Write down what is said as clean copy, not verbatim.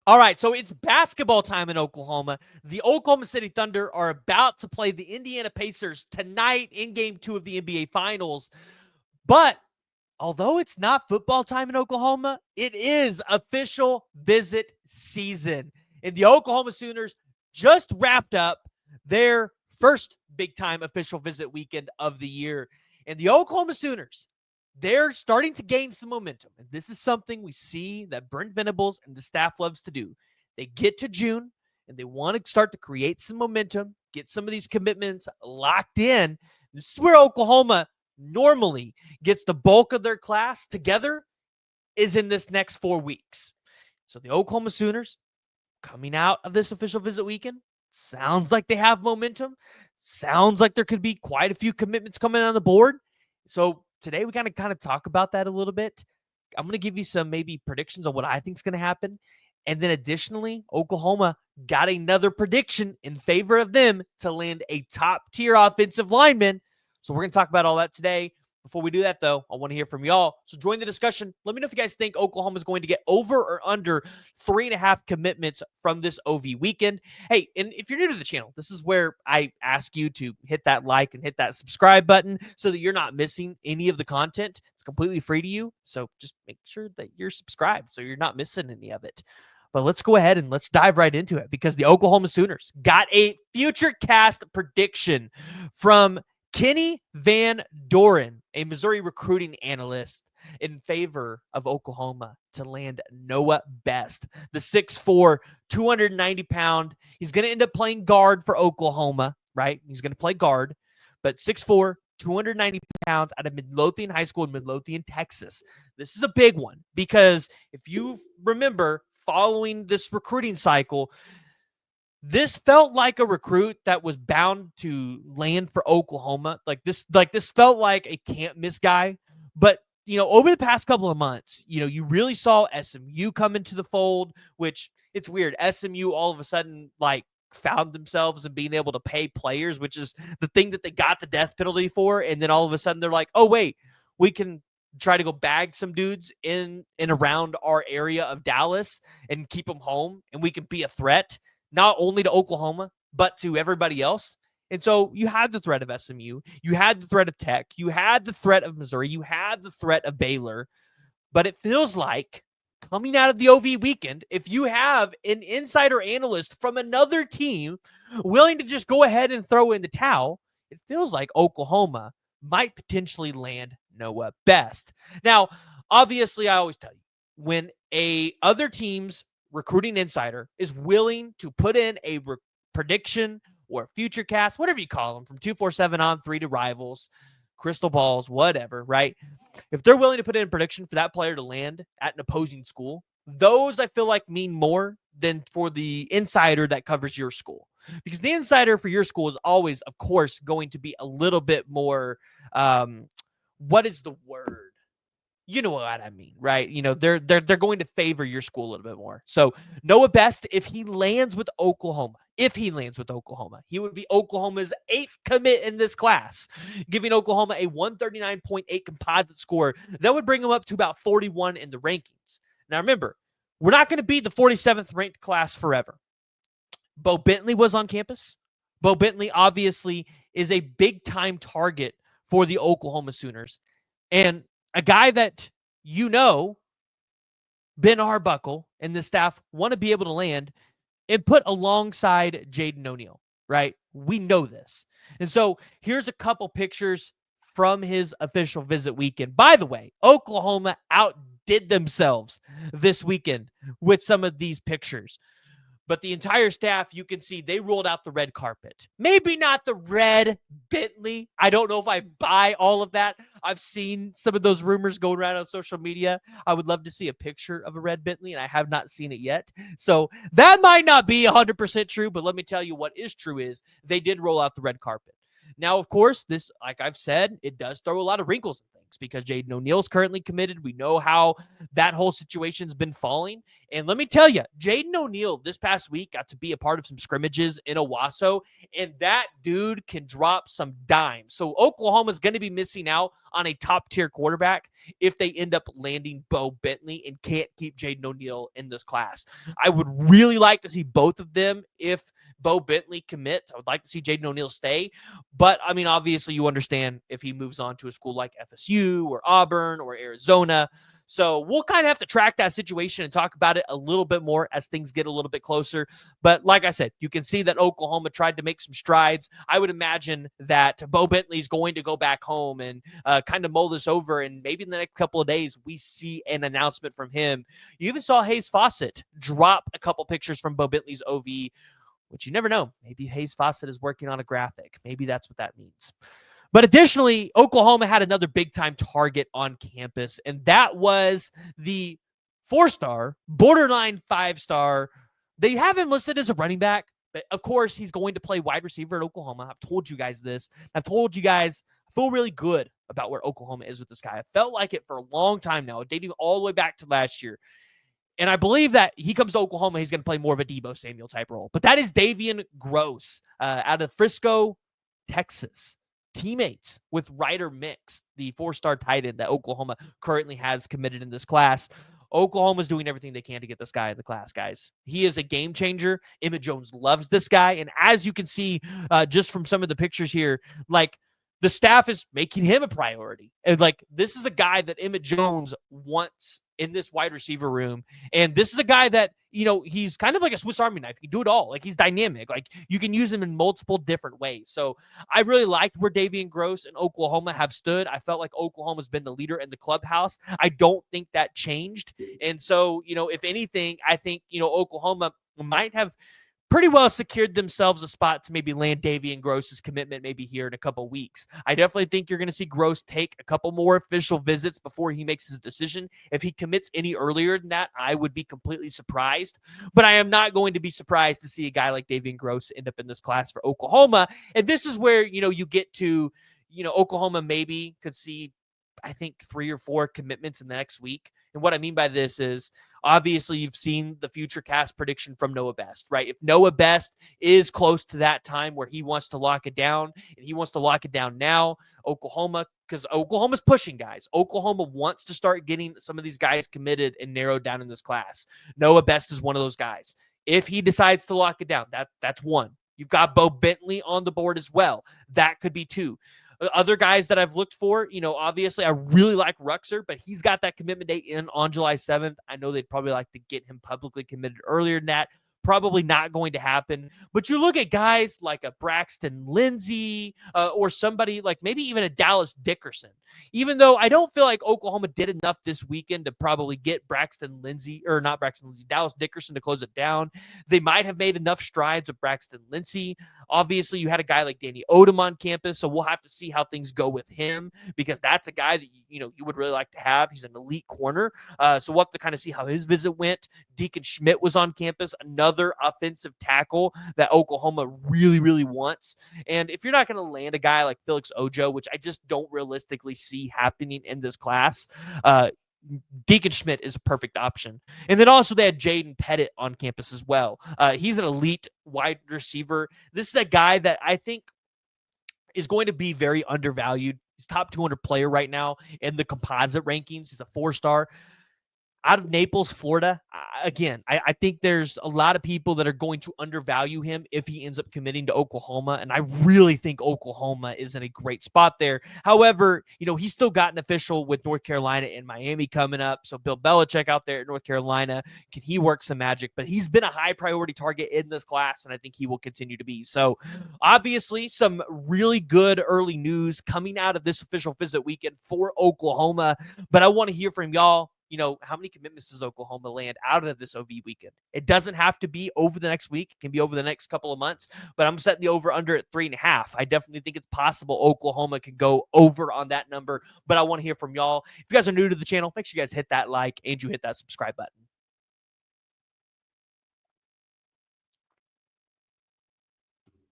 All right, so it's basketball time in Oklahoma. The Oklahoma City Thunder are about to play the Indiana Pacers tonight in Game 2 of the NBA Finals. But although it's not football time in Oklahoma, it is official visit season. And the Oklahoma Sooners just wrapped up their first big-time official visit weekend of the year. And the Oklahoma Sooners, they're starting to gain some momentum. And this is something we see that Brent Venables and the staff loves to do. They get to June and they want to start to create some momentum, get some of these commitments locked in. This is where Oklahoma normally gets the bulk of their class together, is in this next 4 weeks. So the Oklahoma Sooners coming out of this official visit weekend, sounds like they have momentum. Sounds like there could be quite a few commitments coming on the board. So today we kind of talk about that a little bit. I'm going to give you some maybe predictions on what I think is going to happen. And then additionally, Oklahoma got another prediction in favor of them to land a top-tier offensive lineman. So we're going to talk about all that today. Before we do that, though, I want to hear from y'all. So join the discussion. Let me know if you guys think Oklahoma is going to get over or under 3.5 commitments from this OV weekend. Hey, and if you're new to the channel, this is where I ask you to hit that like and hit that subscribe button so that you're not missing any of the content. It's completely free to you. So just make sure that you're subscribed so you're not missing any of it. But let's go ahead and let's dive right into it, because the Oklahoma Sooners got a future cast prediction from Kenny Van Doren, a Missouri recruiting analyst, in favor of Oklahoma to land Noah Best, the 6'4", 290-pound. He's going to end up playing guard for Oklahoma, right? He's going to play guard, but 6'4", 290 pounds, out of Midlothian High School in Midlothian, Texas. This is a big one because if you remember following this recruiting cycle, this felt like a recruit that was bound to land for Oklahoma. Like this felt like a can't miss guy. But, over the past couple of months, you really saw SMU come into the fold, which it's weird. SMU all of a sudden, found themselves and being able to pay players, which is the thing that they got the death penalty for. And then all of a sudden they're like, oh, wait, we can try to go bag some dudes in and around our area of Dallas and keep them home. And we can be a threat, not only to Oklahoma, but to everybody else. And so you had the threat of SMU. You had the threat of Tech. You had the threat of Missouri. You had the threat of Baylor. But it feels like coming out of the OV weekend, if you have an insider analyst from another team willing to just go ahead and throw in the towel, it feels like Oklahoma might potentially land Noah Best. Now, obviously, I always tell you, when a other team's recruiting insider is willing to put in a prediction or future cast, whatever you call them, from 247 on 3 to rivals, crystal balls, whatever, right? If they're willing to put in a prediction for that player to land at an opposing school, those I feel like mean more than for the insider that covers your school. Because the insider for your school is always, of course, going to be a little bit more, what is the word? You know what I mean, right? They're going to favor your school a little bit more. So Noah Best, if he lands with Oklahoma, he would be Oklahoma's 8th commit in this class, giving Oklahoma a 139.8 composite score. That would bring him up to about 41 in the rankings. Now remember, we're not going to be the 47th ranked class forever. Bo Bentley was on campus. Bo Bentley obviously is a big time target for the Oklahoma Sooners. And a guy that Ben Arbuckle and the staff want to be able to land and put alongside Jaden O'Neal, right? We know this. And so here's a couple pictures from his official visit weekend. By the way, Oklahoma outdid themselves this weekend with some of these pictures. But the entire staff, you can see they rolled out the red carpet. Maybe not the red Bentley. I don't know if I buy all of that. I've seen some of those rumors going around on social media. I would love to see a picture of a red Bentley, and I have not seen it yet. So that might not be 100% true, but let me tell you what is true is they did roll out the red carpet. Now, of course, this, like I've said, it does throw a lot of wrinkles in things because Jaden O'Neal's currently committed. We know how that whole situation's been falling. And let me tell you, Jaden O'Neal this past week got to be a part of some scrimmages in Owasso, and that dude can drop some dimes. So Oklahoma's going to be missing out on a top-tier quarterback if they end up landing Bo Bentley and can't keep Jaden O'Neal in this class. I would really like to see both of them if Bo Bentley commits. I would like to see Jaden O'Neal stay. But, I mean, obviously you understand if he moves on to a school like FSU or Auburn or Arizona. So we'll kind of have to track that situation and talk about it a little bit more as things get a little bit closer. But like I said, you can see that Oklahoma tried to make some strides. I would imagine that Bo Bentley is going to go back home and kind of mull this over. And maybe in the next couple of days, we see an announcement from him. You even saw Hayes Fawcett drop a couple pictures from Bo Bentley's OV, which you never know. Maybe Hayes Fawcett is working on a graphic. Maybe that's what that means. But additionally, Oklahoma had another big-time target on campus, and that was the 4-star, borderline 5-star. They have him listed as a running back, but of course, he's going to play wide receiver at Oklahoma. I've told you guys this. I've told you guys I feel really good about where Oklahoma is with this guy. I felt like it for a long time now, dating all the way back to last year. And I believe that he comes to Oklahoma, he's going to play more of a Deebo Samuel type role. But that is Davi Gross out of Frisco, Texas. Teammates with Ryder Mix, the 4-star tight end that Oklahoma currently has committed in this class. Oklahoma's doing everything they can to get this guy in the class, guys. He is a game changer. Emmett Jones loves this guy. And as you can see just from some of the pictures here, like, the staff is making him a priority. And like, this is a guy that Emmett Jones wants in this wide receiver room. And this is a guy that, you know, he's kind of like a Swiss Army knife. He can do it all. Like, he's dynamic. Like, you can use him in multiple different ways. So I really liked where Davi Gross and Oklahoma have stood. I felt like Oklahoma's been the leader in the clubhouse. I don't think that changed. And so, you know, if anything, I think, you know, Oklahoma might have pretty well secured themselves a spot to maybe land Davi Gross's commitment maybe here in a couple weeks. I definitely think you're going to see Gross take a couple more official visits before he makes his decision. If he commits any earlier than that, I would be completely surprised. But I am not going to be surprised to see a guy like Davi Gross end up in this class for Oklahoma. And this is where, you know, you get to, you know, Oklahoma maybe could see, I think, 3 or 4 commitments in the next week. And what I mean by this is, obviously, you've seen the future cast prediction from Noah Best, right? If Noah Best is close to that time where he wants to lock it down, and he wants to lock it down now, Oklahoma, because Oklahoma's pushing guys. Oklahoma wants to start getting some of these guys committed and narrowed down in this class. Noah Best is one of those guys. If he decides to lock it down, that's one. You've got Bo Bentley on the board as well. That could be 2. Other guys that I've looked for, you know, obviously I really like Ruxer, but he's got that commitment date in on July 7th. I know they'd probably like to get him publicly committed earlier than that. Probably not going to happen. But you look at guys like a Braxton Lindsey or somebody like maybe even a Dallas Dickerson. Even though I don't feel like Oklahoma did enough this weekend to probably get Dallas Dickerson to close it down. They might have made enough strides with Braxton Lindsey. Obviously, you had a guy like Danny Odom on campus, so we'll have to see how things go with him because that's a guy that you would really like to have. He's an elite corner, so we'll have to kind of see how his visit went. Deacon Schmidt was on campus, another offensive tackle that Oklahoma really, really wants. And if you're not going to land a guy like Felix Ojo, which I just don't realistically see happening in this class, Deacon Schmidt is a perfect option. And then also they had Jaden Pettit on campus as well. He's an elite wide receiver. This is a guy that I think is going to be very undervalued. He's top 200 player right now in the composite rankings. He's a 4-star. Out of Naples, Florida, again, I think there's a lot of people that are going to undervalue him if he ends up committing to Oklahoma, and I really think Oklahoma is in a great spot there. However, he's still got an official with North Carolina and Miami coming up, so Bill Belichick out there at North Carolina, can he work some magic? But he's been a high-priority target in this class, and I think he will continue to be. So, obviously, some really good early news coming out of this official visit weekend for Oklahoma, but I want to hear from y'all. How many commitments does Oklahoma land out of this OV weekend? It doesn't have to be over the next week. It can be over the next couple of months, but I'm setting the over-under at 3.5. I definitely think it's possible Oklahoma can go over on that number, but I want to hear from y'all. If you guys are new to the channel, make sure you guys hit that like and you hit that subscribe button.